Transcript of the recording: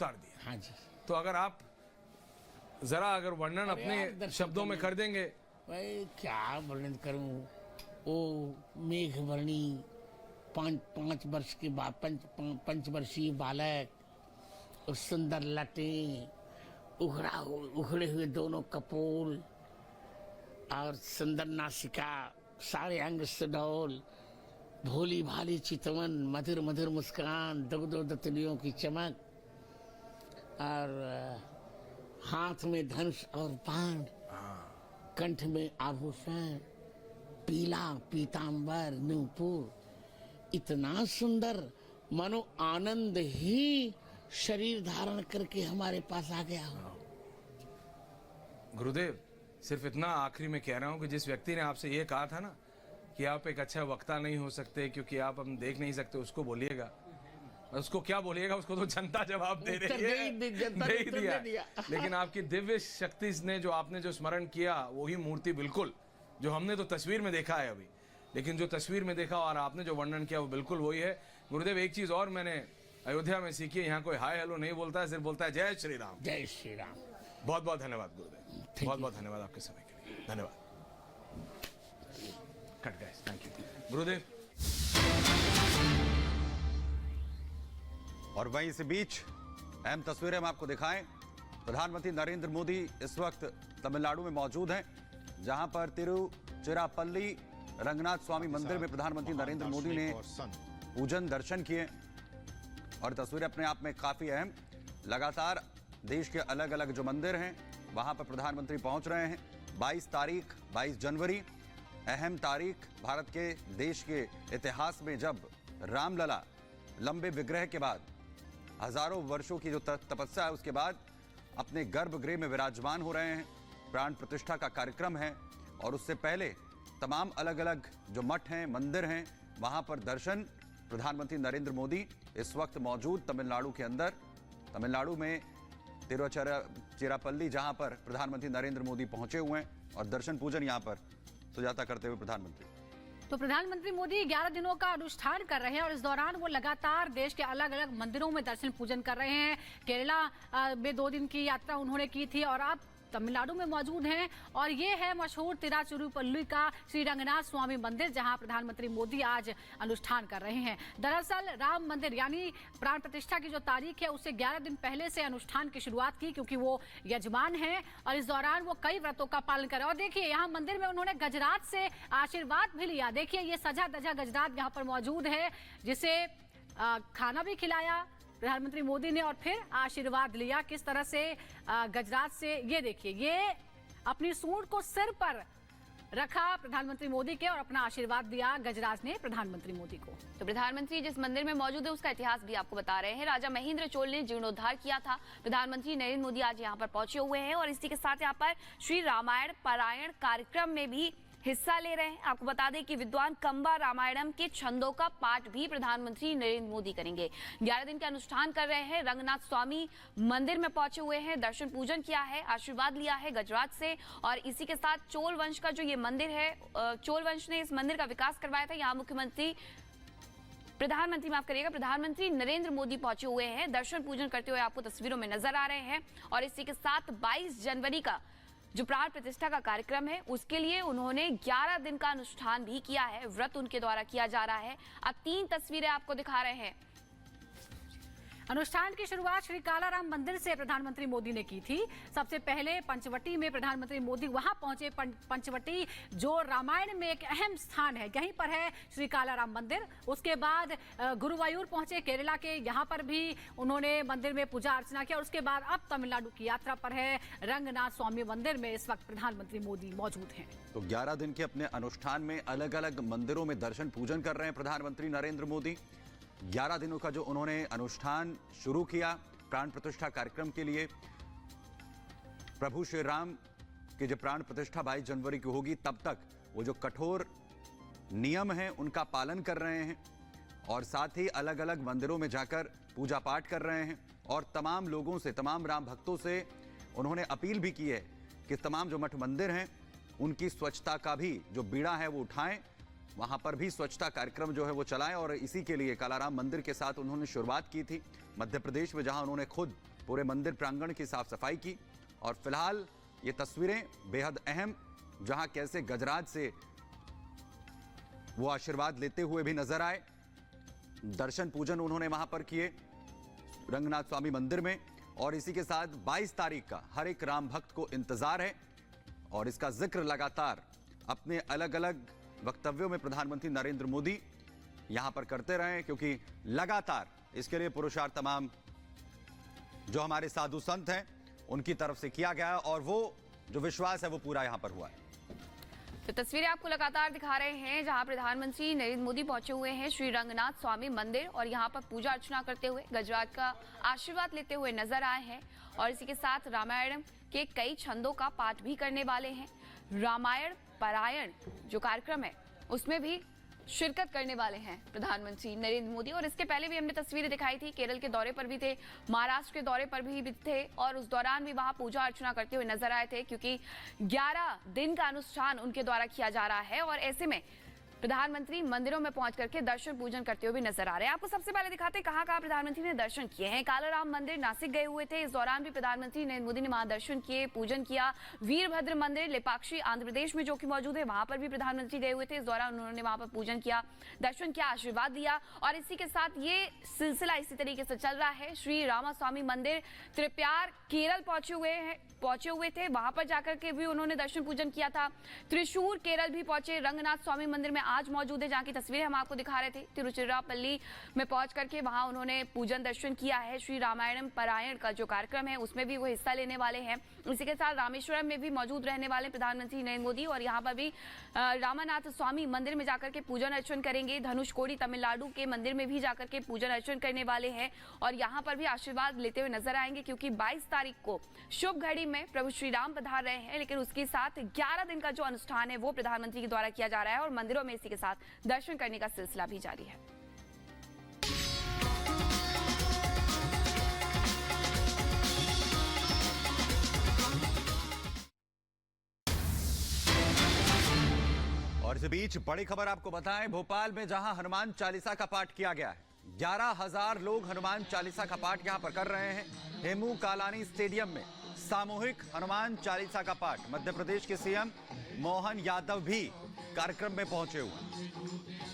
उतार दिया। हाँ जी। तो अगर आप जरा अगर वर्णन अपने शब्दों में कर देंगे। भाई क्या वर्णन करूं, वो मेघवर्णी पाँच वर्ष के बाद पंचवर्षीय बालक और सुंदर लटें, उखड़े हुए दोनों कपोल और सुंदर नासिका, सारे अंग सुडौल, भोली भाली चितवन, मधुर मधुर मुस्कान, दो दतलियों की चमक और हाथ में धनुष और बाण, कंठ में आभूषण, पीला पीतांबर नूपुर, इतना सुंदर मानो आनंद ही शरीर धारण करके हमारे पास आ गया हो। गुरुदेव, सिर्फ इतना आखिरी में कह रहा हूं कि जिस व्यक्ति ने आपसे ये कहा था ना कि आप एक अच्छा वक्ता नहीं हो सकते क्योंकि आप हम देख नहीं सकते, उसको बोलिएगा। उसको क्या बोलिएगा, उसको तो जनता जवाब दे रही है, दे दिया। लेकिन आपकी दिव्य शक्ति ने जो आपने जो स्मरण किया वही मूर्ति बिल्कुल जो हमने तो तस्वीर में देखा है अभी, लेकिन जो तस्वीर में देखा और आपने जो वर्णन किया वो बिल्कुल वही है। गुरुदेव, एक चीज और मैंने अयोध्या में सीखी है, यहाँ कोई हाय हेलो नहीं बोलता है, सिर्फ बोलता है जय श्री राम। जय श्री राम। बहुत बहुत धन्यवाद गुरुदेव, बहुत बहुत धन्यवाद आपके समय के लिए, धन्यवाद। कट गाइस, थैंक यू गुरुदेव। और वहीं इसी बीच अहम तस्वीरें हम आपको दिखाएं। प्रधानमंत्री नरेंद्र मोदी इस वक्त तमिलनाडु में मौजूद हैं, जहां पर तिरुचिरापल्ली रंगनाथ स्वामी मंदिर में प्रधानमंत्री नरेंद्र मोदी ने पूजन दर्शन किए। और तस्वीरें अपने आप में काफी अहम, लगातार देश के अलग अलग जो मंदिर हैं वहां पर प्रधानमंत्री पहुंच रहे हैं। 22 जनवरी अहम तारीख, भारत के देश के इतिहास में जब रामलला लंबे विग्रह के बाद हजारों वर्षों की जो तपस्या है उसके बाद अपने गर्भगृह में विराजमान हो रहे हैं। प्राण प्रतिष्ठा का कार्यक्रम है और उससे पहले तमाम अलग अलग जो मठ हैं, मंदिर हैं, वहां पर दर्शन प्रधानमंत्री नरेंद्र मोदी इस वक्त मौजूद तमिलनाडु के अंदर, तमिलनाडु में तिरुचिरापल्ली, जहां पर प्रधानमंत्री नरेंद्र मोदी पहुंचे हुए हैं और दर्शन पूजन यहां पर सुजाता करते हुए प्रधानमंत्री। तो प्रधानमंत्री मोदी 11 दिनों का अनुष्ठान कर रहे हैं और इस दौरान वो लगातार देश के अलग अलग मंदिरों में दर्शन पूजन कर रहे हैं। केरला में 2 दिन की यात्रा उन्होंने की थी और अब तमिलनाडु में मौजूद हैं और ये है मशहूर तिरुचिरापल्ली का श्री रंगनाथ स्वामी मंदिर, जहां प्रधानमंत्री मोदी आज अनुष्ठान कर रहे हैं। दरअसल राम मंदिर यानी प्राण प्रतिष्ठा की जो तारीख है उससे 11 दिन पहले से अनुष्ठान की शुरुआत की, क्योंकि वो यजमान हैं और इस दौरान वो कई व्रतों का पालन कर रहे हैं। और देखिए यहाँ मंदिर में उन्होंने गजराज से आशीर्वाद भी लिया। देखिए ये सजा धजा गजराज यहाँ पर मौजूद है, जिसे खाना भी खिलाया प्रधानमंत्री मोदी ने और फिर आशीर्वाद लिया। किस तरह से गजराज से, ये देखिए, ये अपनी सूंड को सिर पर रखा प्रधानमंत्री मोदी के और अपना आशीर्वाद दिया गजराज ने प्रधानमंत्री मोदी को। तो प्रधानमंत्री जिस मंदिर में मौजूद है उसका इतिहास भी आपको बता रहे हैं। राजा महेंद्र चोल ने जीर्णोद्धार किया था। प्रधानमंत्री नरेंद्र मोदी आज यहाँ पर पहुंचे हुए हैं और इसी के साथ यहाँ पर श्री रामायण पारायण कार्यक्रम में भी हिस्सा ले रहे हैं। आपको बता दें कि विद्वान कंबा रामायणम के छंदों का पाठ भी प्रधानमंत्री नरेंद्र मोदी करेंगे। 11 दिन के अनुष्ठान कर रहे हैं। रंगनाथ स्वामी मंदिर में पहुंचे हुए हैं, दर्शन पूजन किया है, आशीर्वाद लिया है गजराज से। और इसी के साथ चोल वंश का जो ये मंदिर है, चोल वंश ने इस मंदिर का विकास करवाया था। यहाँ प्रधानमंत्री नरेंद्र मोदी पहुंचे हुए हैं, दर्शन पूजन करते हुए आपको तस्वीरों में नजर आ रहे हैं। और इसी के साथ 22 जनवरी का जो प्राण प्रतिष्ठा का कार्यक्रम है उसके लिए उन्होंने 11 दिन का अनुष्ठान भी किया है, व्रत उनके द्वारा किया जा रहा है। अब 3 तस्वीरें आपको दिखा रहे हैं। अनुष्ठान की शुरुआत श्री कालाराम मंदिर से प्रधानमंत्री मोदी ने की थी। सबसे पहले पंचवटी में प्रधानमंत्री मोदी वहां पहुंचे। पंचवटी जो रामायण में एक अहम स्थान है, यहीं पर है श्री कालाराम मंदिर। उसके बाद गुरुवायूर पहुंचे केरला के, यहां पर भी उन्होंने मंदिर में पूजा अर्चना किया। और उसके बाद अब तमिलनाडु की यात्रा पर है। रंगनाथ स्वामी मंदिर में इस वक्त प्रधानमंत्री मोदी मौजूद हैं। तो 11 दिन के अपने अनुष्ठान में अलग अलग मंदिरों में दर्शन पूजन कर रहे हैं प्रधानमंत्री नरेंद्र मोदी। 11 दिनों का जो उन्होंने अनुष्ठान शुरू किया प्राण प्रतिष्ठा कार्यक्रम के लिए, प्रभु श्री राम की जो प्राण प्रतिष्ठा 22 जनवरी की होगी तब तक वो जो कठोर नियम हैं उनका पालन कर रहे हैं और साथ ही अलग अलग मंदिरों में जाकर पूजा पाठ कर रहे हैं। और तमाम लोगों से, तमाम राम भक्तों से उन्होंने अपील भी की है कि तमाम जो मठ मंदिर हैं उनकी स्वच्छता का भी जो बीड़ा है वो उठाएं, वहां पर भी स्वच्छता कार्यक्रम जो है वो चलाएं। और इसी के लिए कालाराम मंदिर के साथ उन्होंने शुरुआत की थी मध्य प्रदेश में, जहां उन्होंने खुद पूरे मंदिर प्रांगण की साफ सफाई की। और फिलहाल ये तस्वीरें बेहद अहम, जहां कैसे गजराज से वो आशीर्वाद लेते हुए भी नजर आए। दर्शन पूजन उन्होंने वहां पर किए रंगनाथ स्वामी मंदिर में। और इसी के साथ 22 तारीख का हर एक राम भक्त को इंतजार है और इसका जिक्र लगातार अपने अलग अलग वक्तव्यों में प्रधानमंत्री नरेंद्र मोदी यहां पर करते रहे, क्योंकि लगातार इसके लिए पुरुषार्थ तमाम जो हमारे साधु संत हैं उनकी तरफ से किया गया और वो जो विश्वास है वो पूरा यहां पर हुआ है। तो तस्वीरें आपको लगातार दिखा रहे हैं जहां प्रधानमंत्री नरेंद्र मोदी पहुंचे हुए हैं श्री रंगनाथ स्वामी मंदिर और यहां पर पूजा अर्चना करते हुए गजराज का आशीर्वाद लेते हुए नजर आए हैं। और इसी के साथ रामायण के कई छंदों का पाठ भी करने वाले हैं। रामायण पारायण जो कार्यक्रम है उसमें भी शिरकत करने वाले हैं प्रधानमंत्री नरेंद्र मोदी। और इसके पहले भी हमने तस्वीरें दिखाई थी, केरल के दौरे पर भी थे, महाराष्ट्र के दौरे पर भी थे और उस दौरान भी वहां पूजा अर्चना करते हुए नजर आए थे, क्योंकि 11 दिन का अनुष्ठान उनके द्वारा किया जा रहा है। और ऐसे में प्रधानमंत्री मंदिरों में पहुंच करके दर्शन पूजन करते हुए भी नजर आ रहे हैं। आपको सबसे पहले दिखाते हैं कहां प्रधानमंत्री ने दर्शन किए हैं। कालाराम मंदिर नासिक गए हुए थे, इस दौरान भी प्रधानमंत्री नरेंद्र मोदी ने वहां दर्शन किए, पूजन किया। वीरभद्र मंदिर लेपाक्षी आंध्र प्रदेश में जो कि मौजूद है, वहां पर भी प्रधानमंत्री गए हुए थे, इस दौरान उन्होंने वहां पर पूजन किया, दर्शन किया, आशीर्वाद दिया। और इसी के साथ ये सिलसिला इसी तरीके से चल रहा है। श्री रामास्वामी मंदिर त्रिप्यार केरल पहुंचे हुए थे, वहां पर जाकर के भी उन्होंने दर्शन पूजन किया था। त्रिशूर केरल भी पहुंचे, रंगनाथ स्वामी मंदिर में आज मौजूद है, जहां की तस्वीरें हम आपको दिखा रहे थे। तिरुचिरापल्ली में पहुंच करके वहां उन्होंने पूजन दर्शन किया है। श्री रामायण पारायण का जो कार्यक्रम है उसमें भी वो हिस्सा लेने वाले हैं। इसी के साथ रामेश्वरम में भी मौजूद रहने वाले प्रधानमंत्री नरेंद्र मोदी और यहाँ पर भी रामानाथ स्वामी मंदिर में जाकर के पूजन अर्चन करेंगे। धनुषकोडी तमिलनाडु के मंदिर में भी जाकर के पूजन अर्चन करने वाले हैं और यहाँ पर भी आशीर्वाद लेते हुए नजर आएंगे, क्योंकि 22 तारीख को शुभ घड़ी में प्रभु श्री राम पधार रहे हैं। लेकिन उसके साथ 11 दिन का जो अनुष्ठान है वो प्रधानमंत्री के द्वारा किया जा रहा है और मंदिरों में इसी के साथ दर्शन करने का सिलसिला भी जारी है। और इस बीच बड़ी खबर आपको बताएं, भोपाल में जहां हनुमान चालीसा का पाठ किया गया है, 11,000 लोग हनुमान चालीसा का पाठ यहां पर कर रहे हैं। हेमू कालानी स्टेडियम में सामूहिक हनुमान चालीसा का पाठ। मध्य प्रदेश के सीएम मोहन यादव भी कार्यक्रम में पहुंचे हुए हैं।